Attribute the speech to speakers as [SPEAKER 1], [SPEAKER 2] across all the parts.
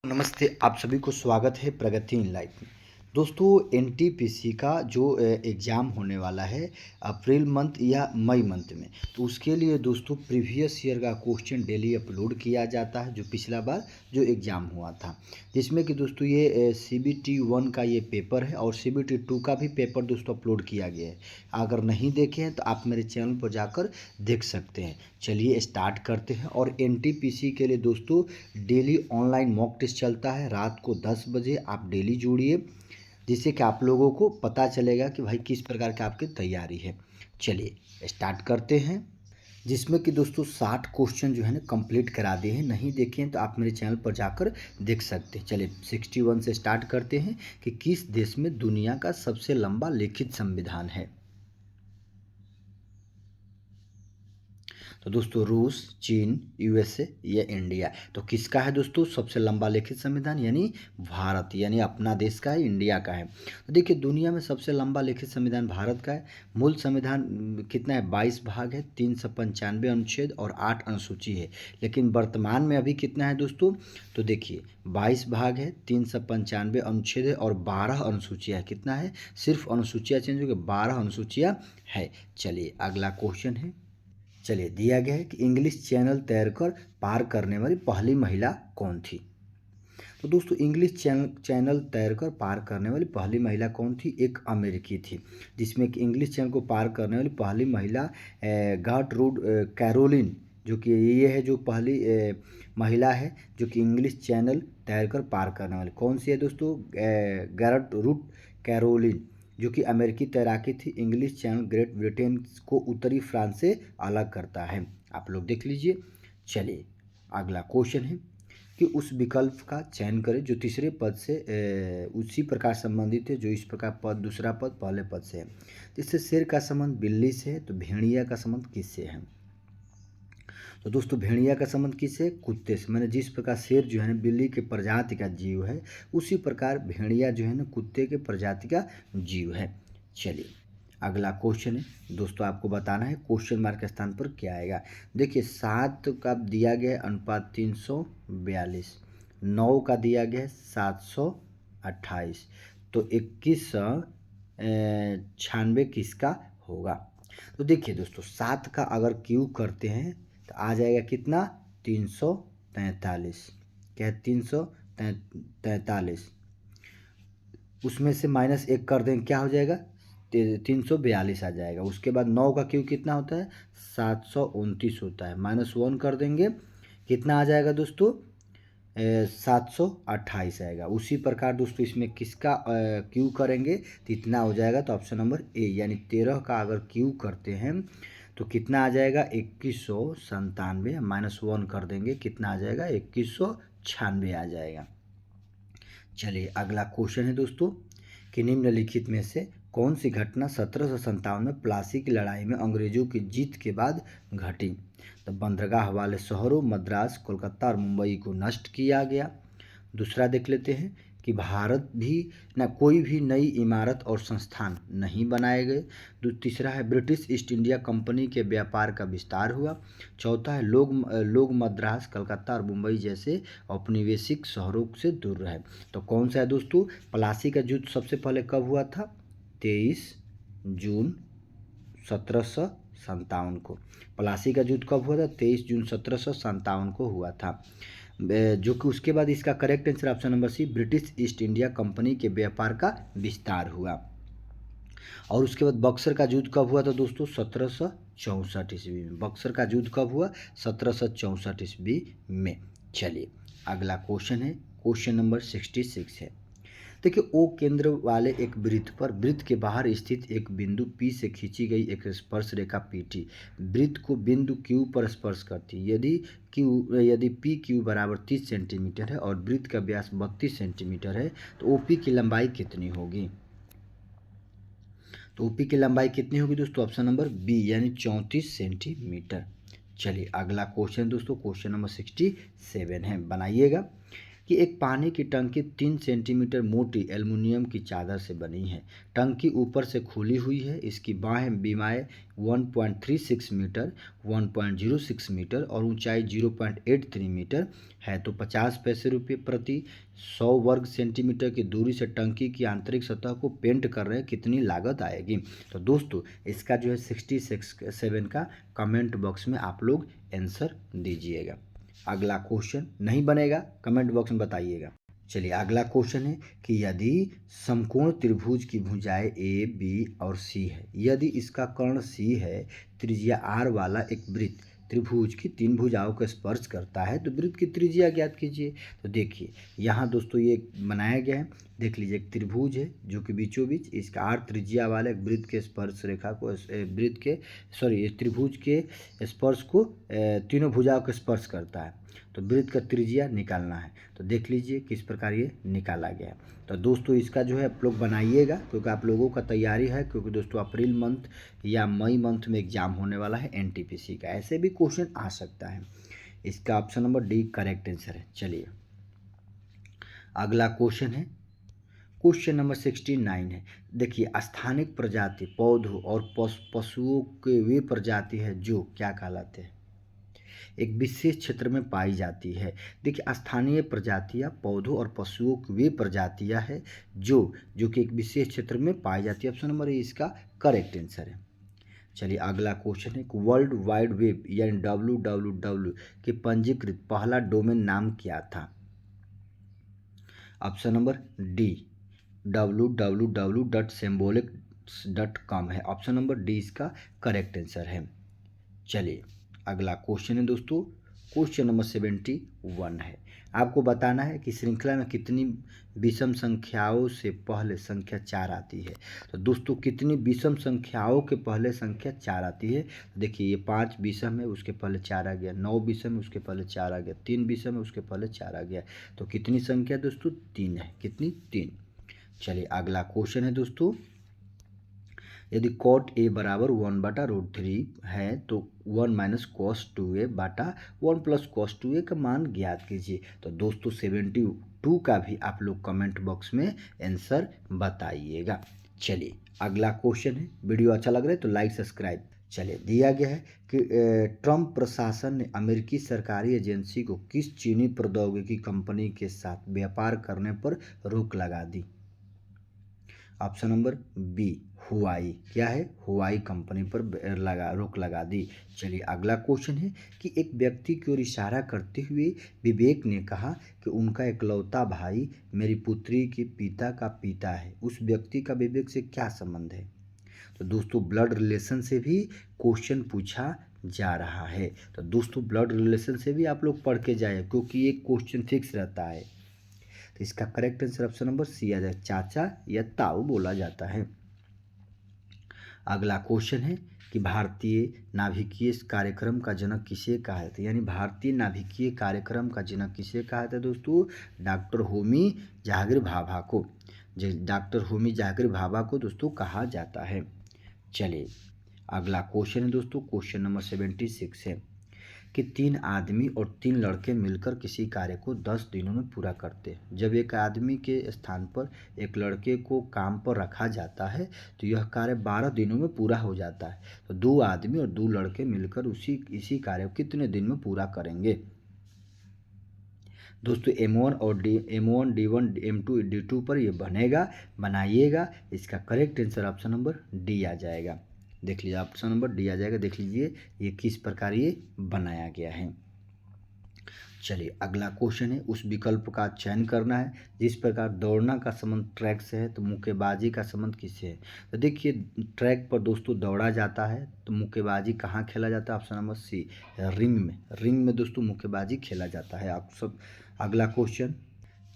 [SPEAKER 1] नमस्ते, आप सभी को स्वागत है प्रगति इन लाइफ में। दोस्तों, एनटीपीसी का जो एग्ज़ाम होने वाला है अप्रैल मंथ या मई मंथ में, तो उसके लिए दोस्तों प्रीवियस ईयर का क्वेश्चन डेली अपलोड किया जाता है, जो पिछला बार जो एग्ज़ाम हुआ था। जिसमें कि दोस्तों ये सीबीटी 1 का ये पेपर है और सीबीटी 2 का भी पेपर दोस्तों अपलोड किया गया है। अगर नहीं देखे हैं तो आप मेरे चैनल पर जाकर देख सकते हैं। चलिए स्टार्ट करते हैं। और एनटीपीसी के लिए दोस्तों डेली ऑनलाइन मॉक टेस्ट चलता है। रात को 10 बजे आप डेली जुड़िए, जिससे कि आप लोगों को पता चलेगा कि भाई किस प्रकार की आपकी तैयारी है। चलिए स्टार्ट करते हैं। जिसमें कि दोस्तों 60 क्वेश्चन जो है ना कंप्लीट करा दिए हैं। नहीं देखे हैं तो आप मेरे चैनल पर जाकर देख सकते हैं। चलिए 61 से स्टार्ट करते हैं कि किस देश में दुनिया का सबसे लंबा लिखित संविधान है। तो दोस्तों रूस, चीन, यूएसए या इंडिया। तो किसका है दोस्तों सबसे लंबा लिखित संविधान? यानी भारत, यानी अपना देश का है, इंडिया का है। तो देखिए दुनिया में सबसे लंबा लिखित संविधान भारत का है। मूल संविधान कितना है? 22 भाग है, 395 अनुच्छेद और 8 अनुसूची है। लेकिन वर्तमान में अभी कितना है दोस्तों? तो देखिए 22 भाग है, 395 अनुच्छेद है और 12 अनुसूचियाँ है। कितना है? सिर्फ अनुसूचियाँ चेंज हो गई, 12 अनुसूचियाँ है। चलिए अगला क्वेश्चन है। चलिए दिया गया है कि इंग्लिश चैनल तैरकर पार करने वाली पहली महिला कौन थी? तो दोस्तों इंग्लिश चैनल तैरकर पार करने वाली पहली महिला कौन थी? एक अमेरिकी थी। जिसमें कि इंग्लिश चैनल को पार करने वाली पहली महिला गर्टरूड कैरोलिन, जो कि ये है जो पहली महिला है जो कि इंग्लिश चैनल तैरकर पार करने वाली। कौन सी है दोस्तों? गर्टरूड कैरोलिन, जो कि अमेरिकी तैराकी थी। इंग्लिश चैनल ग्रेट ब्रिटेन को उत्तरी फ्रांस से अलग करता है। आप लोग देख लीजिए। चलिए अगला क्वेश्चन है कि उस विकल्प का चयन करें जो तीसरे पद से उसी प्रकार संबंधित है जो इस प्रकार पद दूसरा पद पहले पद से है। इससे शेर का संबंध बिल्ली से है, तो भेड़िया का संबंध किससे है? तो दोस्तों भेड़िया का संबंध किससे? कुत्ते से। मैंने जिस प्रकार शेर जो है ना बिल्ली के प्रजाति का जीव है, उसी प्रकार भेड़िया जो है ना कुत्ते के प्रजाति का जीव है। चलिए अगला क्वेश्चन है दोस्तों, आपको बताना है क्वेश्चन मार्क के स्थान पर क्या आएगा। देखिए 7 का दिया गया है अनुपात 342, 9 का दिया गया है 728, तो 2196 किसका होगा? तो देखिए दोस्तों 7 का अगर क्यू करते हैं तो आ जाएगा कितना? 343। क्या है? 343। उसमें से -1 कर देंगे, क्या हो जाएगा? 342 आ जाएगा। उसके बाद 9 का क्यू कितना होता है? 729 होता है। -1 कर देंगे, कितना आ जाएगा दोस्तों? 728 आएगा। उसी प्रकार दोस्तों इसमें किसका क्यू करेंगे तो इतना हो जाएगा। तो ऑप्शन नंबर ए यानी 13 का अगर क्यू करते हैं तो कितना आ जाएगा? 2197। -1 कर देंगे, कितना आ जाएगा? 2196 आ जाएगा। चलिए अगला क्वेश्चन है दोस्तों कि निम्नलिखित में से कौन सी घटना 1757 में प्लासी की लड़ाई में अंग्रेजों की जीत के बाद घटी? तो बंदरगाह वाले शहरों मद्रास, कोलकाता और मुंबई को नष्ट किया गया। दूसरा देख लेते हैं कि भारत भी न कोई भी नई इमारत और संस्थान नहीं बनाए गए। तीसरा है ब्रिटिश ईस्ट इंडिया कंपनी के व्यापार का विस्तार हुआ। चौथा है लोग मद्रास, कलकत्ता और मुंबई जैसे औपनिवेशिक शहरों से दूर रहे। तो कौन सा है दोस्तों? प्लासी का युद्ध सबसे पहले कब हुआ था? 23 जून 1757 को। प्लासी का युद्ध कब हुआ था? 23 जून 1757 को हुआ था। जो कि उसके बाद इसका correct answer option number C, British East India Company के व्यापार का विस्तार हुआ। और उसके बाद बक्सर का युद्ध कब हुआ था दोस्तों? 1764 ईस्वी में। बक्सर का युद्ध कब हुआ? 1764 ईस्वी में। चलिए अगला क्वेश्चन है, क्वेश्चन नंबर 66 है। देखिए ओ केंद्र वाले एक वृत्त पर वृत्त के बाहर स्थित एक बिंदु P से खींची गई एक स्पर्श रेखा PT वृत्त को बिंदु Q पर स्पर्श करती है। यदि PQ बराबर 30 सेंटीमीटर है और वृत्त का व्यास 32 सेंटीमीटर है तो OP की लंबाई कितनी होगी? तो OP की लंबाई कितनी होगी दोस्तों? ऑप्शन नंबर बी यानी 34 सेंटीमीटर। चलिए अगला क्वेश्चन दोस्तों, क्वेश्चन नंबर 67 है, बनाइएगा। कि एक पानी की टंकी 3 सेंटीमीटर मोटी एल्युमिनियम की चादर से बनी है। टंकी ऊपर से खुली हुई है। इसकी बाहें बीमाएँ 1.36 मीटर, 1.06 मीटर और ऊंचाई 0.83 मीटर है। तो 50 पैसे रुपये प्रति 100 वर्ग सेंटीमीटर की दूरी से टंकी की आंतरिक सतह को पेंट कर रहे हैं, कितनी लागत आएगी। तो दोस्तों इसका जो है 67 का कमेंट बॉक्स में आप लोग आंसर दीजिएगा। अगला क्वेश्चन नहीं बनेगा, कमेंट बॉक्स में बताइएगा। चलिए अगला क्वेश्चन है कि यदि समकोण त्रिभुज की भुजाएं ए बी और सी है, यदि इसका कर्ण सी है, त्रिज्या आर वाला एक वृत्त त्रिभुज की 3 भुजाओं को स्पर्श करता है, तो वृत्त की त्रिज्या ज्ञात कीजिए। तो देखिए यहाँ दोस्तों ये बनाया गया है, देख लीजिए एक त्रिभुज है जो कि बीचों बीच इसका आर त्रिज्या वाले एक वृत्त के स्पर्श रेखा को वृत्त के त्रिभुज के स्पर्श को तीनों भुजाओं को स्पर्श करता है। तो वृत्त का त्रिज्या निकालना है। तो देख लीजिए किस प्रकार ये निकाला गया है। तो दोस्तों इसका जो है आप लोग बनाइएगा, क्योंकि आप लोगों का तैयारी है, क्योंकि दोस्तों अप्रैल मंथ या मई मंथ में एग्जाम होने वाला है एनटीपीसी का। ऐसे भी क्वेश्चन आ सकता है। इसका option number D correct answer है। चलिए अगला क्वेश्चन है, क्वेश्चन नंबर 69 है। देखिए स्थानिक प्रजाति पौधों और पशुओं के वे प्रजाति है जो क्या कहलाते हैं, एक विशेष क्षेत्र में पाई जाती है। देखिए स्थानीय प्रजातियां पौधों और पशुओं की वे प्रजातियां है जो कि एक विशेष क्षेत्र में पाई जाती है। ऑप्शन नंबर ए इसका करेक्ट आंसर है। चलिए अगला क्वेश्चन है, वर्ल्ड वाइड वेब यानी WWW के पंजीकृत पहला डोमेन नाम क्या था। ऑप्शन नंबर डी www.symbolics.com है। ऑप्शन नंबर डी इसका करेक्ट आंसर है। चलिए अगला क्वेश्चन है दोस्तों, क्वेश्चन नंबर 71 है। आपको बताना है कि श्रृंखला में कितनी विषम संख्याओं से पहले संख्या 4 आती है। तो दोस्तों कितनी विषम संख्याओं के पहले संख्या 4 आती है। देखिए ये 5 विषम है, उसके पहले 4 आ गया, 9 विषम है, उसके पहले 4 आ गया, 3 विषम है, उसके पहले 4 आ गया। तो कितनी संख्या दोस्तों, 3 है। कितनी, 3। चलिए अगला क्वेश्चन है दोस्तों, यदि cot a बराबर 1/√3 है तो 1 माइनस cos 2a बटा 1 प्लस cos 2a का मान ज्ञात कीजिए। तो दोस्तों 72 का भी आप लोग कमेंट बॉक्स में आंसर बताइएगा। चलिए अगला क्वेश्चन है, वीडियो अच्छा लग रहा है तो लाइक सब्सक्राइब। चलिए दिया गया है कि ट्रंप प्रशासन ने अमेरिकी सरकारी एजेंसी को किस चीनी प्रौद्योगिकी कंपनी के साथ व्यापार करने पर रोक लगा दी। ऑप्शन नंबर बी हुआई, क्या है, हुआई कंपनी पर रोक लगा दी। चलिए अगला क्वेश्चन है कि एक व्यक्ति की ओर इशारा करते हुए विवेक ने कहा कि उनका इकलौता भाई मेरी पुत्री के पिता का पिता है। उस व्यक्ति का विवेक से क्या संबंध है। तो दोस्तों ब्लड रिलेशन से भी क्वेश्चन पूछा जा रहा है। तो दोस्तों ब्लड रिलेशन से भी आप लोग पढ़ के जाए, क्योंकि ये क्वेश्चन फिक्स रहता है। तो इसका correct answer option number C आ जाए, चाचा या ताऊ बोला जाता है। अगला क्वेश्चन है कि भारतीय नाभिकीय कार्यक्रम का जनक किसे कहा जाता है, यानी भारतीय नाभिकीय कार्यक्रम का जनक किसे कहा जाता है दोस्तों, डॉक्टर होमी जहांगीर भाभा को। डॉक्टर होमी जहांगीर भाभा को दोस्तों कहा जाता है। चलिए अगला क्वेश्चन है दोस्तों, क्वेश्चन नंबर 76 है कि 3 आदमी और 3 लड़के मिलकर किसी कार्य को 10 दिनों में पूरा करते हैं। जब एक आदमी के स्थान पर एक लड़के को काम पर रखा जाता है तो यह कार्य 12 दिनों में पूरा हो जाता है। तो 2 आदमी और 2 लड़के मिलकर इसी कार्य को कितने दिन में पूरा करेंगे। दोस्तों M1 और M1 D1 M2 D2 पर ये बनाइएगा। इसका correct answer option number D आ जाएगा। देख लीजिए ऑप्शन नंबर डी आ जाएगा। देख लीजिए ये किस प्रकार ये बनाया गया है। चलिए अगला क्वेश्चन है, उस विकल्प का चयन करना है जिस प्रकार दौड़ना का संबंध ट्रैक से है तो मुक्केबाजी का संबंध किससे है। तो देखिए ट्रैक पर दोस्तों दौड़ा जाता है, तो मुक्केबाजी कहाँ खेला जाता है। ऑप्शन नंबर सी रिंग में दोस्तों मुक्केबाजी खेला जाता है। आप सब अगला क्वेश्चन,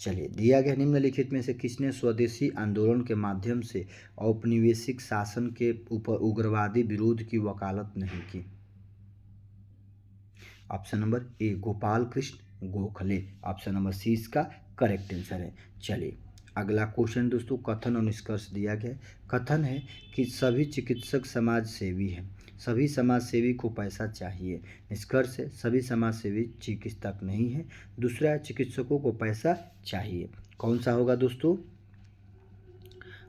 [SPEAKER 1] चलिए दिया गया निम्नलिखित में से किसने स्वदेशी आंदोलन के माध्यम से औपनिवेशिक शासन के ऊपर उग्रवादी विरोध की वकालत नहीं की। Option number A Gopal Krishna Gokhale. Option number C इसका करेक्ट आंसर है। चलिए अगला क्वेश्चन दोस्तों, कथन और निष्कर्ष दिया गया है। कथन है कि सभी चिकित्सक समाज सेवी हैं। सभी समाजसेवी को पैसा चाहिए। निष्कर्ष है सभी समाजसेवी चिकित्सक नहीं है। दूसरा है चिकित्सकों को पैसा चाहिए। कौन सा होगा दोस्तों?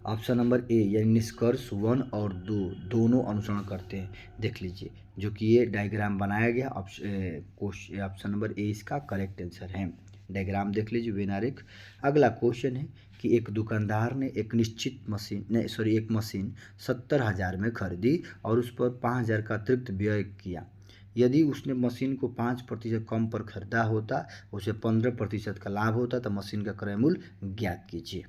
[SPEAKER 1] ऑप्शन नंबर ए यानी निष्कर्ष 1 और 2 दोनों अनुसरण करते हैं। देख लीजिए जो कि ये डायग्राम बनाया गया ऑप्शन नंबर ए इसका करेक्ट आंसर है। डायग्राम देख लीजिए विनारिक। अगला क्वेश्चन है कि एक दुकानदार ने एक एक मशीन 70,000 में खरीदी और उस पर 5,000 का अतिरिक्त व्यय किया। यदि उसने मशीन को 5% कम पर खरीदा होता, उसे 15% का लाभ होता, तो मशीन का क्रय मूल्य ज्ञात कीजिए।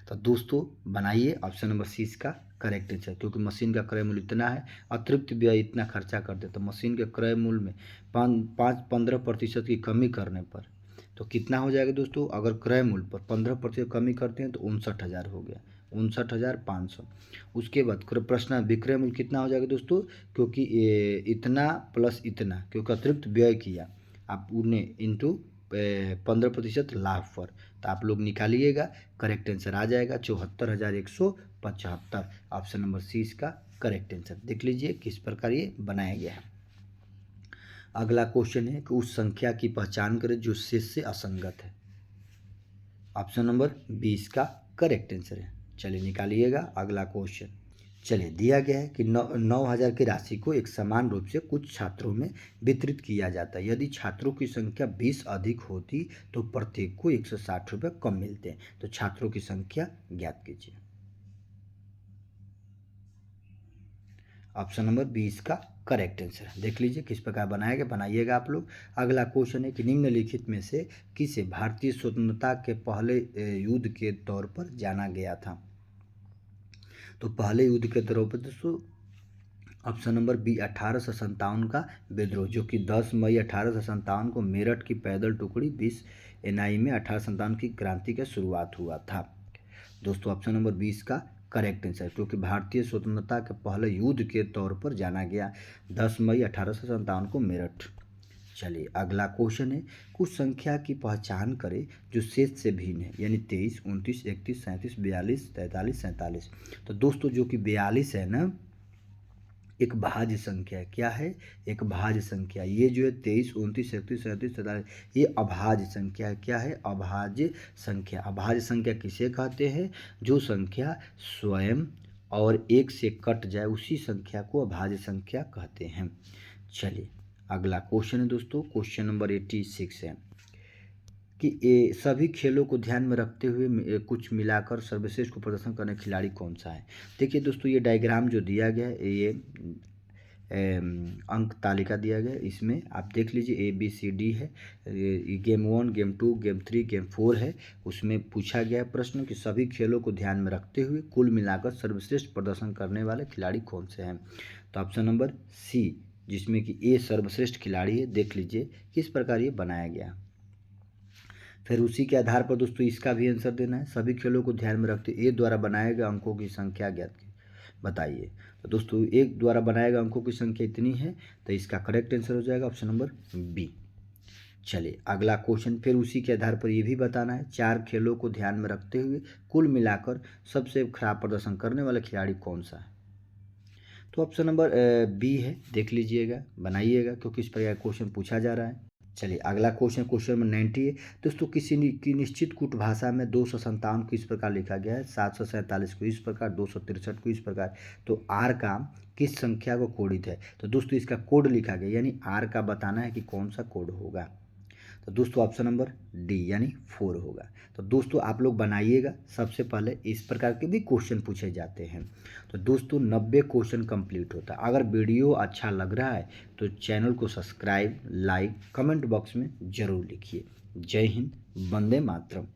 [SPEAKER 1] तो दोस्तों बनाइए ऑप्शन नंबर सी इसका करेक्ट आंसर, क्योंकि मशीन का क्रय मूल्य इतना है, अतिरिक्त व्यय इतना खर्चा कर दे तो मशीन के क्रय मूल्य में 15% की कमी करने पर तो कितना हो जाएगा दोस्तों? अगर क्रय मूल्य पर 15% कमी करते हैं तो 59,000 हो गया, 59,500। उसके बाद प्रश्न विक्रय मूल्य कितना हो जाएगा दोस्तों? क्योंकि इतना प्लस इतना, क्योंकि अतिरिक्त व्यय किया आप उन्हें इंटू 15% लाभ पर, तो आप लोग निकालिएगा, करेक्ट आंसर आ जाएगा 74,175। ऑप्शन नंबर सी इसका करेक्ट आंसर। देख लीजिए किस प्रकार ये बनाया गया है। अगला क्वेश्चन है कि उस संख्या की पहचान करें जो शेष से असंगत है। ऑप्शन नंबर बी इसका करेक्ट आंसर है। चलिए निकालिएगा अगला क्वेश्चन। चलिए दिया गया है कि 9,000 की राशि को एक समान रूप से कुछ छात्रों में वितरित किया जाता है। यदि छात्रों की संख्या 20 अधिक होती तो प्रत्येक को 160 रुपये कम मिलते हैं। तो छात्रों की संख्या ज्ञात कीजिए। ऑप्शन नंबर 20 का करेक्ट आंसर है। देख लीजिए किस प्रकार बनाएगा, बनाइएगा आप लोग। अगला क्वेश्चन है कि निम्नलिखित में से किसे भारतीय स्वतंत्रता के पहले युद्ध के तौर पर जाना गया था? तो पहले युद्ध के तौर पर दोस्तों ऑप्शन नंबर बी 1857 का विद्रोह, जो कि 10 मई 1857 को मेरठ की पैदल टुकड़ी 20 NI में 1857 की क्रांति का शुरुआत हुआ था। दोस्तों ऑप्शन नंबर 20 का करेक्ट आंसर, क्योंकि भारतीय स्वतंत्रता के पहले युद्ध के तौर पर जाना गया 10 मई 1857 को मेरठ। चलिए अगला क्वेश्चन है कुछ संख्या की पहचान करें जो शेष से भिन्न है, यानी 23, 29, 31, 37, 42, 43, 47। तो दोस्तों जो कि 42 है ना, एक भाज्य संख्या है। क्या है? एक भाज्य संख्या। ये जो है 23, 29, 31, 37, 43 ये अभाज्य संख्या है। क्या है? अभाज्य संख्या। अभाज्य संख्या किसे कहते हैं? जो संख्या स्वयं और एक से कट जाए उसी संख्या को अभाज्य संख्या कहते हैं। चलिए अगला क्वेश्चन है दोस्तों, क्वेश्चन नंबर 86 है कि सभी खेलों को ध्यान में रखते हुए कुछ मिलाकर सर्वश्रेष्ठ को प्रदर्शन करने खिलाड़ी कौन सा है? देखिए दोस्तों ये डायग्राम जो दिया गया है ये अंक तालिका दिया गया है। इसमें आप देख लीजिए ABCD है, गेम 1, गेम 2, गेम 3, गेम 4 है। उसमें पूछा गया प्रश्न कि सभी खेलों को ध्यान में रखते हुए कुल मिलाकर सर्वश्रेष्ठ प्रदर्शन करने वाले खिलाड़ी कौन से हैं? तो ऑप्शन नंबर सी, जिसमें कि ए सर्वश्रेष्ठ खिलाड़ी है। देख लीजिए किस प्रकार ये बनाया गया। फिर उसी के आधार पर दोस्तों इसका भी आंसर देना है। सभी खेलों को ध्यान में रखते ए द्वारा बनाए गए अंकों की संख्या ज्ञात बताइए। तो दोस्तों एक द्वारा बनाए गए अंकों की संख्या इतनी है, तो इसका करेक्ट आंसर हो जाएगा ऑप्शन नंबर बी। चलिए अगला क्वेश्चन फिर उसी के आधार पर ये भी बताना है 4 खेलों को ध्यान में रखते हुए कुल मिलाकर सबसे खराब प्रदर्शन करने वाला खिलाड़ी कौन सा है? तो ऑप्शन नंबर बी है। देख लीजिएगा, बनाइएगा, क्योंकि इस पर क्वेश्चन पूछा जा रहा है। चलिए अगला क्वेश्चन नंबर 90 है दोस्तों। किसी की निश्चित कूट भाषा में 257 को इस प्रकार लिखा गया है, 747 को इस प्रकार, 263 को इस प्रकार। तो आर का किस संख्या को कोडित है? तो दोस्तों इसका कोड लिखा गया, यानी आर का बताना है कि कौन सा कोड होगा। तो दोस्तों ऑप्शन नंबर डी यानी 4 होगा। तो दोस्तों आप लोग बनाइएगा। सबसे पहले इस प्रकार के भी क्वेश्चन पूछे जाते हैं। तो दोस्तों 90 क्वेश्चन कंप्लीट होता है। अगर वीडियो अच्छा लग रहा है तो चैनल को सब्सक्राइब, लाइक, कमेंट बॉक्स में ज़रूर लिखिए। जय हिंद, वंदे मातरम।